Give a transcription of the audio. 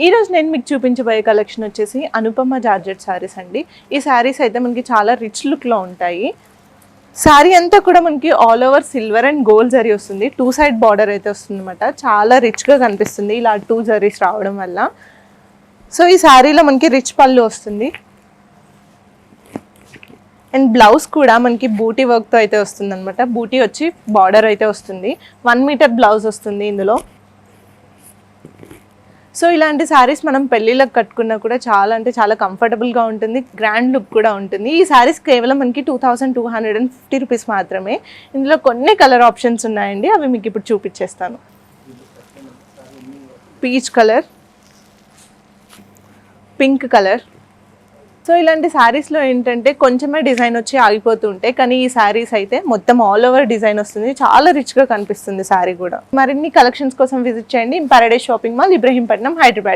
ఈ రోజు నేను మీకు చూపించబోయే కలెక్షన్ వచ్చేసి అనుపమ జార్జెట్ శారీస్ అండి. ఈ శారీస్ అయితే మనకి చాలా రిచ్ లుక్లో ఉంటాయి. శారీ అంతా కూడా మనకి all over silver and gold zari వస్తుంది. 2 సైడ్ బార్డర్ అయితే వస్తుంది అనమాట. చాలా రిచ్గా కనిపిస్తుంది ఇలా 2 జరీస్ రావడం వల్ల. సో ఈ శారీలో మనకి రిచ్ పళ్ళు వస్తుంది అండ్ బ్లౌజ్ కూడా మనకి బూటీ వర్క్తో అయితే వస్తుంది అనమాట. బూటీ వచ్చి బార్డర్ అయితే వస్తుంది. 1 మీటర్ బ్లౌజ్ వస్తుంది ఇందులో. సో ఇలాంటి శారీస్ మనం పెళ్ళిళ్ళకి కట్టుకున్నా కూడా చాలా అంటే చాలా కంఫర్టబుల్గా ఉంటుంది, గ్రాండ్ లుక్ కూడా ఉంటుంది. ఈ శారీస్ కేవలం మనకి 2250 రూపీస్ మాత్రమే. ఇందులో కొన్ని కలర్ ఆప్షన్స్ ఉన్నాయండి, అవి మీకు ఇప్పుడు చూపించేస్తాను. Peach colour, pink colour. So ఇలాంటి శారీస్లో ఏంటంటే కొంచెమే డిజైన్ వచ్చి ఆగిపోతుంటాయి, కానీ ఈ శారీస్ అయితే మొత్తం ఆల్ ఓవర్ డిజైన్ వస్తుంది. చాలా రిచ్గా కనిపిస్తుంది శారీ కూడా. మరిన్ని కలెక్షన్స్ కోసం విజిట్ చేయండి paradise shopping mall, Ibrahimpatnam, Hyderabad.